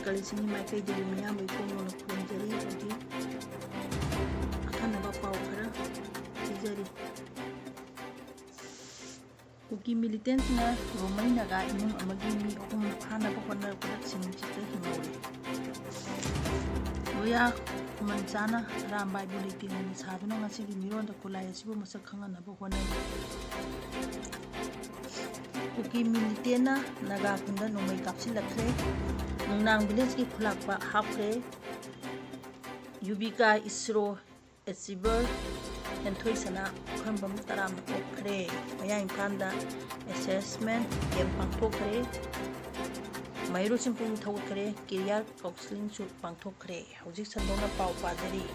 ꯁꯔꯀꯥꯔꯁꯤꯡꯒꯤ ꯃꯥꯏꯀꯩꯗꯒꯤ ꯃꯤꯌꯥꯝꯕꯨ ꯏꯐꯣꯡ ꯈꯨꯔꯨꯝꯖꯔꯤ ꯍꯧꯖꯤꯛ ꯑꯈꯟꯅꯕ ꯄꯥꯎ ꯈꯔ ꯄꯤꯖꯔꯤ ꯀꯨꯀꯤ ꯃꯤꯂꯤꯇꯦꯟꯁꯤꯡꯅ ꯔꯣꯡꯃꯩ ꯅꯥꯒꯥ ꯏꯃꯨꯡ ꯑꯃꯒꯤ ꯃꯤ 3 ꯐꯥꯅꯕ ꯍꯣꯠꯅꯔꯛꯄꯗ ꯁꯤꯡꯅꯨꯡꯁꯤꯠꯇ ꯍꯤꯡꯍꯧꯔꯦ ꯂꯣꯌꯥ ꯈꯨꯃꯟꯆꯥꯅ ꯑꯔꯥꯝꯕꯥꯏꯕꯨ ꯂꯩꯇꯦꯡ ꯑꯣꯏꯅ ꯁꯥꯗꯨꯅ ꯉꯁꯤꯒꯤ ꯃꯤꯔꯣꯟꯗ ꯈꯨꯠꯂꯥꯏ ꯑꯁꯤꯕꯨ ꯃꯁꯛ ꯈꯪꯍꯟꯅꯕ ꯍꯣꯠꯅꯔꯤ कुकी मिलिटेंट नागा खुंदा नोंमई कापसिलखरे नुंगनांग विलेज की खुलाकपा हापखरे युबिका इसरो एचीवर हेंथोई सना खंबम तराम ओखरे मया इम्फालदा एसेसमेंट कैंप पांथोखरे मैरू सिंपुंग थौखरे कैरियर काउंसलिंग सु पांथोखरे हौजिक संदोंना पाव पाजरी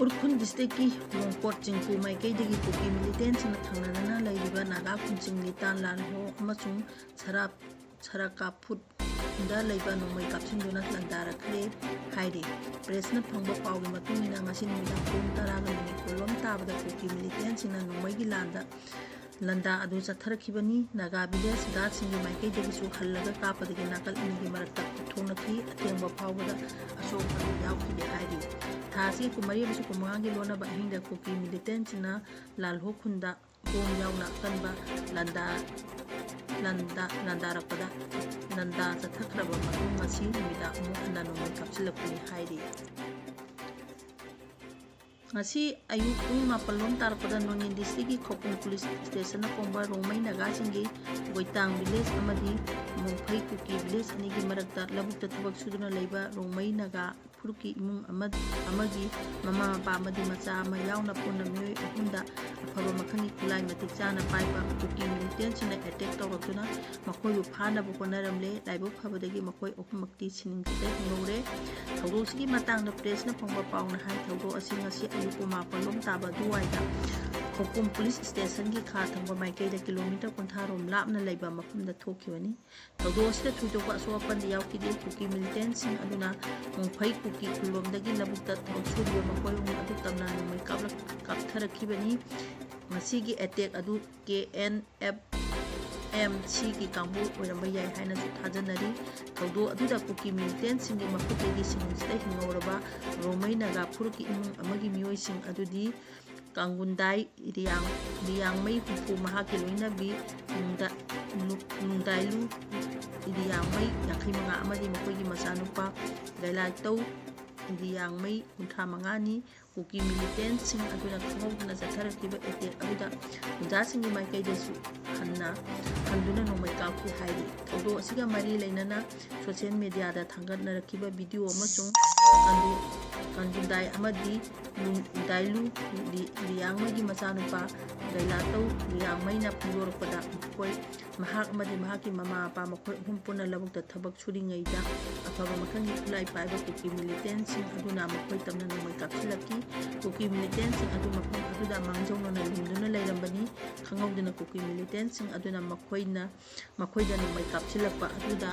उर्खुन डिस्ट्रिक्ट की मोंगपोट चिंपू माइकैदगी कुकी मिलिटेंट्सना थांगनाना लैरिबा नागा खुंचिंग लितान लालहो अमसुंग सराकाफुट दा लैबा नोंमई कापसिंदुना लंदारखरे हाइरी प्रेसना फंगबा पावगी मतुंगिना ngasi numidaang pung 10 kolom tabada Kuki मिलिटेंट्सना नोंमईगी लंदा अदु चथरखिबनी नागा विलेज गार्डसिंगी माइकैदगिसु हल्लगा कापदगी नाकल इनिगी मरक्ता थोंनखि अतेंबा फावबदा अशोक यावखिबे हाइरी थासी कुमरी बसु कुमांगी लोनबा हिंदा कुकी मिलिटेंट्सना लालहो खुंदा बोम यावना कनबा लंदारकपदा लंदा चथरखरबा मतुंग ngasi numida amu hana nongmei kapsilakpani hairi ngasi ayu pung 4 tarpada nongin district ki khopung police station na pongba rongmei naga singi goitang village amadi mongphai kuki village ani gi marakta labukta thabak suduna leiba rongmei naga furuki imung amagi mama mapa amadi macha ama yauna ponna mioi ahunda afaba makhani kulai matik chana paiba kuki militant sina attack tawrakuna makoi bu phana bu konaramle laibu phabadagi makoi okumakti sining chite ngore thawdo sigi matang na press na phongba pauna hai thawdo asing asi ayuko mapalom taba duwaida खोकुम police station की खा थंब माइकैदा kilometre 50 रोम लापना लैबा मफमदा थोखिबनी थौदोसदा थुइदोक असोपन यावकिदे कुकी मिलिटेंट सिंग अदुना मोंफै कुकी खुलोमदगी लबुक्ता थौसुरिबा मकोयम अदु तमना नोंमई कापथरखिबनी मसीगी अटैक अदु KNFMC की कांबु ओरंबा याय हाइना सु थाजनरी थौदो अदुदा कुकी मिलिटेंट सिंग की मखुतेगी सिंगसदा हिंगौरबा रोमई नागा फुरुकी इमुंग अमगी मियोय सिंग अदुदी कांगुंदाई रियांगमई हुफु महाकी लोइनबी नुंदाइलु रियांगमई 35 अमदी मखोइगी मचानुपा गैलाइतौ रियांगमई 35 नि कुकी मिलिटेंट सिंग अदुना खंगौदुना चथरखिबा एटेक अदुदा गुंजासिंगी माइकैदसु हंदुना नोंमई कापखि हाइरी थौदो असिगा मरी लैनना सोशल मीडिया दा थांगतनरखिबा वीडियो अमसुंग कंदुंदाई अमदी नुंदाइलु रियांगमई मचानुपा गैलातौ रियांगमईना पुंदोरपदा कोई महाक अमदी महाकी ममा अपा मखोय अहुम पुना लबुक्ता थबक सुरिङैदा अफबा मखंगी खुलाई पाइबा कुकी मिलिटेंट सिंग अदुना मखोय तमना नोंमई कापसिलकी कुकी मिलिटेंट सिंग अदु मफम अदुदा मांगजौनना लिमदुना लैरंबनी खंगौदुना कुकी मिलिटेंट सिंग अदुना मखोयदा नोंमई कापसिलकपा अदुदा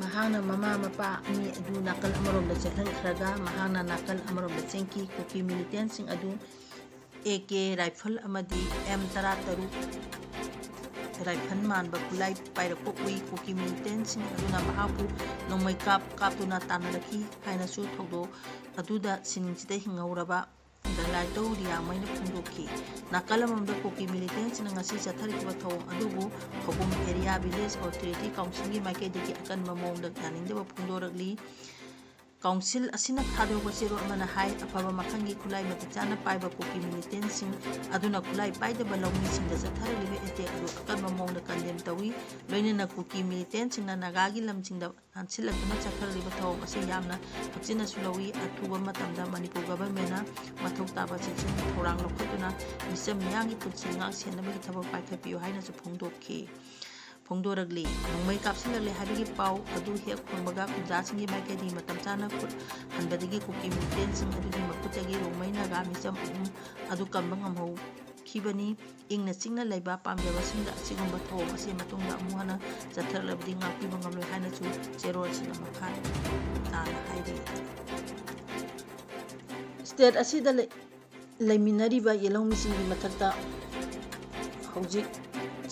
महाना ममा मपा अनि अदु नाकल अमरोमदा चहलखरगा महाना नाकल अमरोमदा चेंकी कुकी मिलिटेंट सिंग अदु AK राइफल अमदी M13 राइफल मानबा खुलाई पाइरको उई कुकी मिलिटेंट सिंग अदुना महापु नोंमई कापतुना तानरखी हाइनासु थौदो अदुदा सिनिंगसिदा हिंगौरबा गलाइतौ रियांगमईना फुंदोखी नाकलममदा कुकी मिलिटेंट सिंग ngasi चथरखिबा थौं अदुबु खबुम एरिया विलेज ऑथोरिटी काउंसिल की माइकैदगी अकनबा मोंगदा यानिंगदबा फुंदोरगली काउंसिल असिना थादोबा चेरो अमना हाई अफबा मखंगी खुलाई मतिचाना पाइबा कुकी मिलिटेंट सिंग अदुना खुलाई पाइदबा लौमी सिंगदा चथरलिबे एटेक अदु अकनबा मोंगदा कंडेम तवी लोइनना कुकी मिलिटेंट सिंगना नागागी लमसिंगदा हानसिलकना चथरलिबा थौं असे यामना हक्सिना सुलवी अथुबा मतमदा मणिपुर गवर्नमेंटना मथौ ताबा चेक्सिन थौरांग लौखतुना मिसम मियांगी पुनसि ngang senabagi thaba paikhapiyo haina su phongdoragli nongmei kapsilakle habigi pau adu hek phongbaga kunjasingi maikedi matam chana khut hanbadagi kuki militant sing adugi makutagi rongmei naga misam adu kambangam hau khibani ingna singna leiba pamjaba singda asigumba thom ase matungda amuhana chatharlabdi ngakpi bangamloi haina su cherol sina makha tana hairi state asida leiminariba yelongmisingi mathakta हौजिक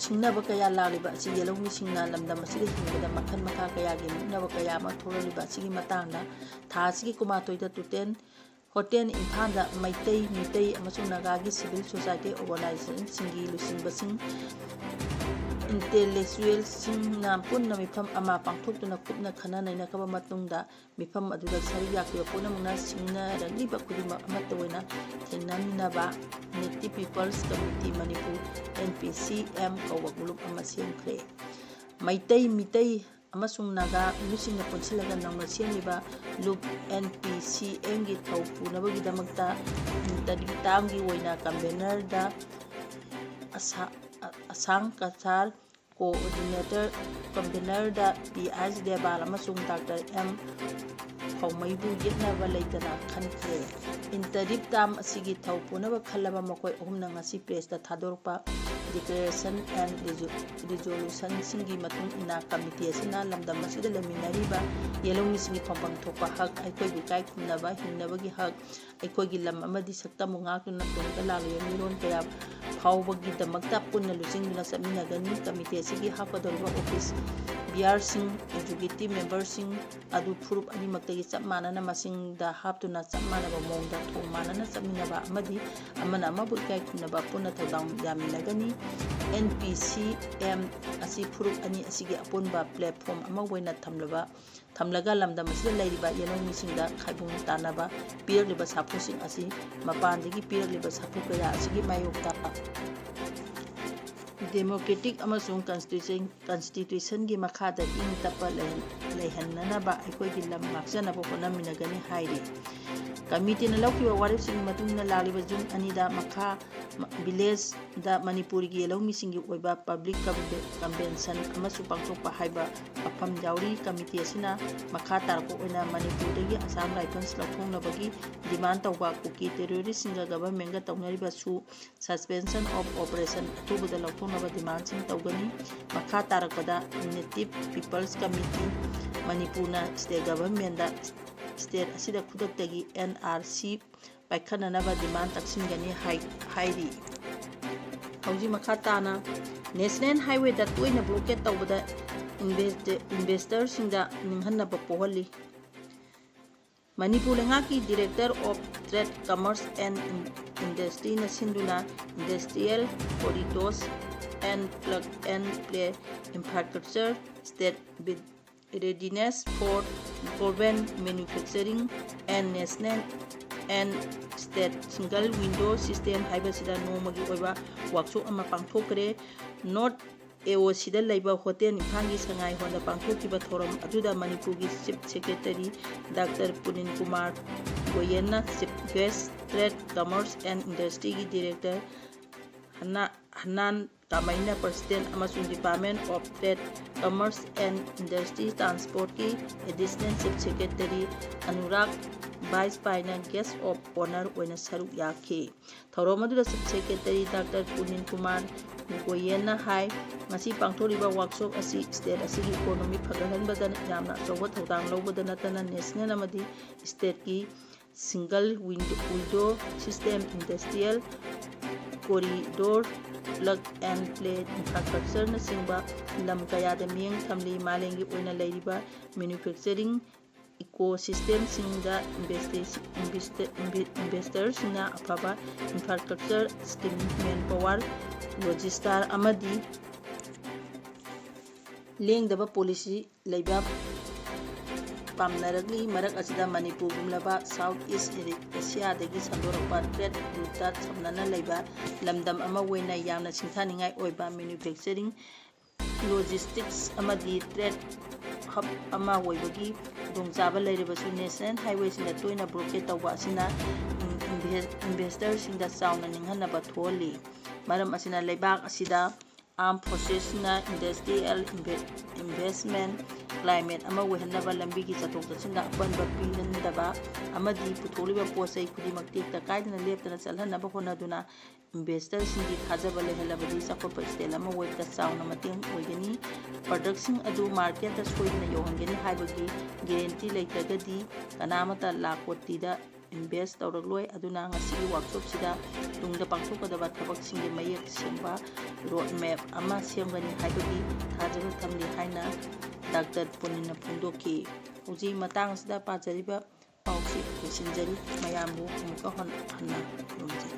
ꯁꯤꯡꯅꯕ ꯀꯌꯥ ꯂꯥꯛꯂꯤꯕ ꯑꯁꯤ ꯌꯦꯜꯍꯧꯃꯤꯁꯤꯡꯅ ꯂꯝꯗꯝ ꯑꯁꯤꯗ ꯍꯤꯡꯕꯗ ꯃꯈꯜ ꯃꯈꯥ ꯀꯌꯥꯒꯤ ꯃꯤꯠꯅꯕ ꯀꯌꯥ ꯑꯃ ꯊꯣꯛꯂꯛꯂꯤꯕ ꯑꯁꯤꯒꯤ ꯃꯇꯥꯡꯗ ꯊꯥ ꯑꯁꯤꯒꯤ ꯀꯨꯟꯃꯥꯊꯣꯏꯗ ꯍꯣꯇꯦꯜ ꯏꯝꯐꯥꯜꯗ ꯃꯩꯇꯩ ꯃꯤꯇꯩ ꯑꯃꯁꯨꯡ ꯅꯥꯒꯥꯒꯤ ꯁꯤꯚꯤꯜ ꯁꯣꯁꯥꯏꯇꯤ ꯑꯣꯔꯒꯅꯥꯏꯖꯦꯁꯟꯁꯤꯡꯒꯤ ꯂꯨꯆꯤꯡꯕꯁꯤꯡ ꯏꯟꯇꯦꯂꯦꯛꯆꯨꯑꯦꯜꯁꯤꯡꯅ ꯄꯨꯟꯅ ꯃꯤꯐꯝ ꯑꯃ ꯄꯥꯡꯊꯣꯛꯇꯨꯅ ꯀꯨꯞꯅ ꯈꯟꯅ ꯅꯩꯅꯈ꯭ꯔꯕ ꯃꯇꯨꯡꯗ ꯃꯤꯐꯝ ꯑꯗꯨꯗ ꯁꯔꯨꯛ ꯌꯥꯈꯤꯕ ꯄꯨꯝꯅꯃꯛꯅ ꯁꯤꯡꯅꯔꯛꯂꯤꯕ ꯈꯨꯗꯤꯡꯃꯛ ꯑꯃꯠꯇ ꯑꯣꯏꯅ ꯊꯦꯡꯅꯃꯤꯟꯅꯕ native peoples committee Manipur NPCM ꯀꯧꯕ ꯒ꯭ꯔꯨꯞ ꯑꯃ ꯁꯦꯝꯈ꯭ꯔꯦ꯫ ꯃꯩꯇꯩ ꯃꯤꯇꯩ ꯑꯃꯁꯨꯡ ꯅꯥꯒꯥ ꯃꯤꯑꯣꯏꯁꯤꯡꯅ ꯄꯨꯟꯁꯤꯜꯂꯒ ꯅꯧꯅ ꯁꯦꯝꯂꯤꯕ ꯂꯨꯞ NPCMꯒꯤ ꯊꯧ ꯄꯨꯅꯕꯒꯤꯗꯃꯛꯇ ꯇꯔꯤꯛ-ꯇꯥꯝꯒꯤ ꯑꯣꯏꯅ ꯀꯟꯚꯦꯅꯔꯗ ꯑꯁꯥꯡ ꯀꯁꯥꯔ, ꯀꯟꯚꯦꯅꯔꯗ PH ꯗꯦꯕꯥꯜ ꯑꯃꯁꯨꯡ ꯗꯥꯛꯇꯔ M ꯐꯧꯃꯩꯕꯨ ꯌꯦꯠꯅꯕ ꯂꯩꯇꯅ ꯈꯟꯈ꯭ꯔꯦ꯫ ꯏꯟꯇꯔꯤꯝ ꯇꯥꯝ ꯑꯁꯤꯒꯤ ꯊꯧ ꯄꯨꯅꯕ ꯈꯜꯂꯕ ꯃꯈꯣꯏ ꯑꯍꯨꯝꯅ ꯉꯁꯤ ꯄ꯭ꯔꯦꯁꯇ ꯊꯥꯗꯣꯔꯛꯄ ꯗꯤꯀ꯭ꯂꯦꯔꯦꯁꯟ ꯑꯦꯟ ꯔꯤꯖꯣꯂꯨꯁꯟꯁꯤꯡꯒꯤ ꯃꯇꯨꯡ ꯏꯟꯅ ꯀꯃꯤꯇꯤ ꯑꯁꯤꯅ ꯂꯝꯗꯝ ꯑꯁꯤꯗ ꯂꯩꯃꯤꯟꯅꯔꯤꯕ ꯌꯦꯜꯍꯧꯃꯤꯁꯤꯡꯒꯤ ꯐꯪꯐꯝ ꯊꯣꯛꯄ ꯍꯛ, ꯑꯩꯈꯣꯏꯕꯨ ꯏꯀꯥꯏ ꯈꯨꯝꯅꯕ ꯍꯤꯡꯅꯕꯒꯤ ꯍꯛ, ꯑꯩꯈꯣꯏꯒꯤ ꯂꯝ ꯑꯃꯗꯤ ꯁꯛꯇꯝꯕꯨ ꯉꯥꯛꯇꯨꯅ ꯇꯨꯡꯗ ꯂꯥꯛꯂꯤꯕ ꯃꯤꯔꯣꯜ ꯀꯌꯥ ꯐꯥꯎꯕꯒꯤꯗꯃꯛꯇ ꯄꯨꯟꯅ ꯂꯨꯆꯤꯡꯗꯨꯅ ꯆꯠꯃꯤꯟꯅꯒꯅꯤ꯫ ꯀꯃꯤꯇꯤ ꯑꯁꯤꯒꯤ ꯍꯥꯞꯀꯗꯧꯔꯤꯕ ꯑꯣꯐꯤꯁ ꯕꯤꯌꯥꯔꯁꯤꯡ, ꯑꯦꯛꯖꯤꯀ꯭ꯌꯨꯇꯤꯚ ꯃꯦꯝꯕꯔꯁꯤꯡ ꯑꯗꯨ ꯐꯨꯔꯨꯞ ꯑꯅꯤꯃꯛꯇꯒꯤ ꯆꯞ ꯃꯥꯟꯅꯅ ꯃꯁꯤꯡꯗ ꯍꯥꯞꯇꯨꯅ ꯆꯞ ꯃꯥꯟꯅꯕ ꯃꯑꯣꯡꯗ ꯊꯣꯡ ꯃꯥꯟꯅꯅ ꯆꯠꯃꯤꯟꯅꯕ ꯑꯃꯗꯤ ꯑꯃꯅ ꯑꯃꯕꯨ ꯏꯀꯥꯏ ꯈꯨꯝꯅꯕ ꯄꯨꯟꯅ ꯊꯧꯗꯥꯡ ꯌꯥꯃꯤꯟꯅꯒꯅꯤ꯫ NPCM ꯑꯁꯤ ꯐꯨꯔꯨꯞ ꯑꯅꯤ ꯑꯁꯤꯒꯤ ꯑꯄꯨꯟꯕ ꯄ꯭ꯂꯦꯠꯐꯣꯔꯝ ꯑꯃ ꯑꯣꯏꯅ ꯊꯝꯂꯒ ꯂꯝꯗꯝ ꯑꯁꯤꯗ ꯂꯩꯔꯤꯕ ꯌꯦꯜꯍꯧꯃꯤꯁꯤꯡꯗ ꯈꯥꯏꯕꯨꯡ ꯇꯥꯟꯅꯕ ꯄꯤꯔꯛꯂꯤꯕ ꯁꯥꯐꯨꯁꯤꯡ ꯑꯁꯤ ꯃꯄꯥꯟꯗꯒꯤ ꯄꯤꯔꯛꯂꯤꯕ ꯁꯥꯐꯨ ꯀꯌꯥ ꯑꯁꯤꯒꯤ ꯃꯥꯌꯣꯛꯇ ꯗꯦꯃꯣꯀ꯭ꯔꯦꯇꯤꯛ ꯑꯃꯁꯨꯡ ꯀꯟꯁꯇꯤꯇ꯭ꯌꯨꯁꯟꯒꯤ ꯃꯈꯥꯗ ꯏꯪ ꯇꯞꯄ ꯂꯩꯍꯟꯅꯅꯕ ꯑꯩꯈꯣꯏꯒꯤ ꯂꯝ ꯉꯥꯛꯆꯅꯕ ꯍꯣꯠꯅꯃꯤꯟꯅꯒꯅꯤ ꯍꯥꯏꯔꯤ꯫ ꯀꯃꯤꯇꯤꯅ ꯂꯧꯈꯤꯕ ꯋꯥꯔꯦꯞꯁꯤꯡꯒꯤ ꯃꯇꯨꯡ ꯏꯟꯅ ꯂꯥꯛꯂꯤꯕ ꯖꯨꯟ 2ꯗ ꯃꯈꯥ ꯚꯤꯂꯦꯖꯗ ꯃꯅꯤꯄꯨꯔꯒꯤ ꯌꯦꯜꯍꯧꯃꯤꯁꯤꯡꯒꯤ ꯑꯣꯏꯕ ꯄꯕ꯭ꯂꯤꯛ ꯀꯟꯚꯦꯟꯁꯟ ꯑꯃꯁꯨ ꯄꯥꯡꯊꯣꯛꯄ ꯍꯥꯏꯕ ꯋꯥꯐꯝ ꯌꯥꯎꯔꯤ꯫ ꯀꯃꯤꯇꯤ ꯑꯁꯤꯅ ꯃꯈꯥ ꯇꯥꯔꯛꯄ ꯑꯣꯏꯅ ꯃꯅꯤꯄꯨꯔꯗꯒꯤ ꯑꯁꯥꯝ ꯔꯥꯏꯐꯜꯁ ꯂꯧꯊꯣꯛꯅꯕꯒꯤ ꯗꯤꯃꯥꯟ ꯇꯧꯕ, ꯀꯨꯀꯤ ꯇꯦꯔꯣꯔꯤꯁꯁꯤꯡꯒ ꯒꯚꯔꯟꯃꯦꯟꯠꯒ ꯇꯧꯅꯔꯤꯕ ꯁꯁꯄꯦꯟꯁꯟ ꯑꯣꯐ ꯑꯣꯄꯔꯦꯁꯟ ꯑꯊꯨꯕꯗ ꯂꯧꯊꯣꯛꯅꯕ ꯗꯤꯃꯥꯟꯁꯤꯡ ꯇꯧꯒꯅꯤ꯫ ꯃꯈꯥ ꯇꯥꯔꯛꯄꯗ ꯅꯦꯇꯤꯚ ꯄꯤꯄꯜꯁ ꯀꯝꯃꯤꯇꯤ ꯃꯅꯤꯄꯨꯔꯅ ꯁ꯭ꯇꯦꯠ ꯒꯚꯔꯟꯃꯦꯟꯠꯗ ꯁ꯭ꯇꯦꯠ ꯑꯁꯤꯗ ꯈꯨꯗꯛꯇꯒꯤ NRC ꯄꯥꯏꯈꯠꯅꯅꯕ ꯗꯤꯃꯥꯟ ꯇꯛꯁꯤꯟꯒꯅꯤ ꯍꯥꯏꯔꯤ꯫ ꯍꯧꯖꯤꯛ ꯃꯈꯥ ꯇꯥꯅ ꯅꯦꯁꯅꯦꯜ ꯍꯥꯏꯋꯦꯗ ꯇꯣꯏꯅ ꯕ꯭ꯂꯣꯀꯦꯠ ꯇꯧꯕꯗ ꯏꯟꯚꯦꯁꯇꯔꯁꯤꯡꯗ ꯅꯤꯡꯍꯟꯅꯕ ꯄꯣꯛꯍꯜꯂꯤ꯫ ꯃꯅꯤꯄꯨꯔ ꯂꯩꯉꯥꯛꯀꯤ director of trade, commerce and ꯏꯟꯗꯁꯇ꯭ꯔꯤꯅ ꯁꯤꯟꯗꯨꯅ industrial corridors and plug and play infrastructure state readiness for global manufacturing and national and state single window system ꯍꯥꯏꯕꯁꯤꯗ ꯅꯣꯡꯃꯒꯤ ꯑꯣꯏꯕ ꯋꯥꯛꯁꯣꯞ ꯑꯃ ꯄꯥꯡꯊꯣꯛꯈ꯭ꯔꯦ꯫ ꯅꯣꯔꯠ AOCꯗ ꯂꯩꯕ ꯍꯣꯇꯦꯜ ꯏꯝꯐꯥꯜꯒꯤ ꯁꯉꯥꯏ ꯍꯣꯜꯗ ꯄꯥꯡꯊꯣꯛꯈꯤꯕ ꯊꯧꯔꯝ ꯑꯗꯨꯗ ꯃꯅꯤꯄꯨꯔꯒꯤ chief secretary doctor Punit Kumar ꯒꯣꯌꯦꯟꯅ chief guest, trade, commerce and ꯏꯟꯗꯁꯇ꯭ꯔꯤꯒꯤ ꯗꯤꯔꯦꯛꯇꯔ ꯍꯟꯅꯥꯟ ꯀꯥꯃꯩꯅ ꯄ꯭ꯔꯁꯤꯗꯦꯟꯠ ꯑꯃꯁꯨꯡ department of trade, commerce and industry ꯇ꯭ꯔꯥꯟꯁꯄꯣꯔꯠꯀꯤ ꯑꯦꯗꯤꯁꯅꯦꯜ ꯆꯤꯐ ꯁꯦꯀ꯭ꯔꯦꯇꯔꯤ ꯑꯅꯨꯔꯥꯒ ꯕꯥꯖꯄꯥꯏꯅ ꯒꯦꯁ ꯑꯣꯐ ꯑꯣꯅꯔ ꯑꯣꯏꯅ ꯁꯔꯨꯛ ꯌꯥꯈꯤ꯫ ꯊꯧꯔꯝ ꯑꯗꯨꯗ ꯆꯤꯐ ꯁꯦꯀ꯭ꯔꯦꯇꯔꯤ ꯗꯥꯛꯇꯔ ꯄꯨꯅꯤꯟ ꯀꯨꯃꯥꯔ ꯒꯣꯌꯦꯟꯅ ꯍꯥꯏ ꯉꯁꯤ ꯄꯥꯡꯊꯣꯛꯂꯤꯕ ꯋꯥꯛꯁꯣꯞ ꯑꯁꯤ ꯁ꯭ꯇꯦꯠ ꯑꯁꯤꯒꯤ ꯏꯀꯣꯅꯣꯃꯤ ꯐꯒꯠꯍꯟꯕꯗ ꯌꯥꯝꯅ ꯑꯆꯧꯕ ꯊꯧꯗꯥꯡ ꯂꯧꯕꯗ ꯅꯠꯇꯅ ꯅꯦꯁꯅꯦꯜ ꯑꯃꯗꯤ ꯁ꯭ꯇꯦꯠꯀꯤ single window system, industrial corridor, plug and play ꯏꯟꯐ꯭ꯔꯥꯁꯇ꯭ꯔꯛꯆꯔꯅꯆꯤꯡꯕ ꯂꯝ ꯀꯌꯥꯗ ꯃꯤꯠꯌꯦꯡ ꯊꯝꯂꯤ꯫ ꯃꯥꯂꯦꯝꯒꯤ ꯑꯣꯏꯅ ꯂꯩꯔꯤꯕ ꯃꯦꯅ꯭ꯌꯨꯐꯦꯛꯆꯔꯤꯡ ꯏꯀꯣꯁꯤꯁꯇꯦꯝꯁꯤꯡꯗ ꯏꯟꯚꯦꯁꯇꯔꯁꯤꯡꯅ ꯑꯐꯕ ꯏꯟꯐ꯭ꯔꯥꯁꯇ꯭ꯔꯛꯆꯔ, ꯁ꯭ꯀꯤꯜ, ꯃꯦꯟꯄꯥꯋꯔ, ꯂꯣꯖꯤꯁꯇꯤꯛꯁ ꯑꯃꯗꯤ ꯂꯦꯡꯗꯕ ꯄꯣꯂꯤꯁꯤ ꯂꯩꯕ ꯄꯥꯝꯅꯔꯛꯂꯤ꯫ ꯃꯔꯛ ꯑꯁꯤꯗ ꯃꯅꯤꯄꯨꯔꯒꯨꯝꯂꯕ ꯁꯥꯎꯊ ꯏꯁ ꯑꯦꯁꯤꯌꯥꯗꯒꯤ ꯁꯟꯗꯣꯔꯛꯄ ꯇ꯭ꯔꯦꯗ ꯔꯨꯠꯇ ꯁꯝꯅꯅ ꯂꯩꯕ ꯂꯝꯗꯝ ꯑꯃ ꯑꯣꯏꯅ ꯌꯥꯝꯅ ꯁꯤꯡꯊꯥꯅꯤꯡꯉꯥꯏ ꯑꯣꯏꯕ ꯃꯦꯅ꯭ꯌꯨꯐꯦꯛꯆꯔꯤꯡ, ꯂꯣꯖꯤꯁꯇꯤꯛꯁ ꯑꯃꯗꯤ ꯇ꯭ꯔꯦꯗ ꯍꯕ ꯑꯃ ꯑꯣꯏꯕꯒꯤ ꯈꯨꯗꯣꯡꯆꯥꯕ ꯂꯩꯔꯕꯁꯨ ꯅꯦꯁꯅꯦꯜ ꯍꯥꯏꯋꯦꯁꯤꯡꯗ ꯇꯣꯏꯅ ꯕ꯭ꯂꯣꯀꯦꯠ ꯇꯧꯕ ꯑꯁꯤꯅ ꯏꯟꯚꯦꯁꯇꯔꯁꯤꯡꯗ ꯆꯥꯎꯅ ꯅꯤꯡꯍꯟꯅꯕ ꯊꯣꯛꯍꯜꯂꯤ꯫ ꯃꯔꯝ ꯑꯁꯤꯅ ꯂꯩꯕꯥꯛ ꯑꯁꯤꯗ ꯑꯥꯔꯝ ꯐꯣꯔꯁꯦꯁꯁꯤꯡꯅ ꯏꯟꯗꯁꯇ꯭ꯔꯤꯌꯦꯜ ꯏꯟꯚꯦꯁꯠꯃꯦꯟꯠ ꯀ꯭ꯂꯥꯏꯃꯦꯠ ꯑꯃ ꯑꯣꯏꯍꯟꯅꯕ, ꯂꯝꯕꯤꯒꯤ ꯆꯠꯊꯣꯛ-ꯆꯠꯁꯤꯟꯗ ꯑꯄꯟꯕ ꯄꯤꯍꯟꯗꯕ ꯑꯃꯗꯤ ꯄꯨꯊꯣꯛꯂꯤꯕ ꯄꯣꯠ-ꯆꯩ ꯈꯨꯗꯤꯡꯃꯛ ꯇꯦꯛꯇ ꯀꯥꯏꯗꯅ ꯂꯦꯞꯇꯅ ꯆꯠꯍꯟꯅꯕ ꯍꯣꯠꯅꯗꯨꯅ ꯏꯟꯚꯦꯁꯇꯔꯁꯤꯡꯒꯤ ꯊꯥꯖꯕ ꯂꯩꯍꯜꯂꯕꯗꯤ ꯆꯥꯎꯈꯠꯄ ꯁ꯭ꯇꯦꯠ ꯑꯃ ꯑꯣꯏꯕꯗ ꯆꯥꯎꯅ ꯃꯇꯦꯡ ꯑꯣꯏꯒꯅꯤ꯫ ꯄ꯭ꯔꯗꯛꯁꯤꯡ ꯑꯗꯨ ꯃꯥꯔꯀꯦꯠꯇ ꯁꯣꯏꯗꯅ ꯌꯧꯍꯟꯒꯅꯤ ꯍꯥꯏꯕꯒꯤ ꯒꯦꯔꯦꯟꯇꯤ ꯂꯩꯇ꯭ꯔꯒꯗꯤ ꯀꯅꯥꯃꯠꯇ ꯂꯥꯈ ꯀꯣꯇꯤꯗ ꯏꯟꯚꯦꯁ ꯇꯧꯔꯛꯂꯣꯏ ꯑꯗꯨꯅ ꯉꯁꯤꯒꯤ ꯋꯥꯔꯛꯁꯣꯞꯁꯤꯗ ꯇꯨꯡꯗ ꯄꯥꯡꯊꯣꯛꯀꯗꯕ ꯊꯕꯛꯁꯤꯡꯒꯤ ꯃꯌꯦꯛ ꯁꯦꯡꯕ ꯔꯣꯗ ꯃꯦꯞ ꯑꯃ ꯁꯦꯝꯒꯅꯤ ꯍꯥꯏꯕꯒꯤ ꯊꯥꯖꯕ ꯊꯝꯂꯤ ꯍꯥꯏꯅ ꯗꯥꯛꯇꯔ ꯄꯨꯅꯤꯅ ꯐꯣꯡꯗꯣꯛꯈꯤ꯫ ꯍꯧꯖꯤꯛ ꯃꯇꯥꯡ ꯑꯁꯤꯗ ꯄꯥꯖꯔꯤꯕ ꯄꯥꯎꯁꯤ ꯂꯣꯏꯁꯤꯟꯖꯔꯤ꯫ ꯃꯌꯥꯝꯕꯨ ꯑꯃꯨꯛꯀ ꯍꯟꯅ ꯈꯨꯔꯨꯝꯖꯔꯤ꯫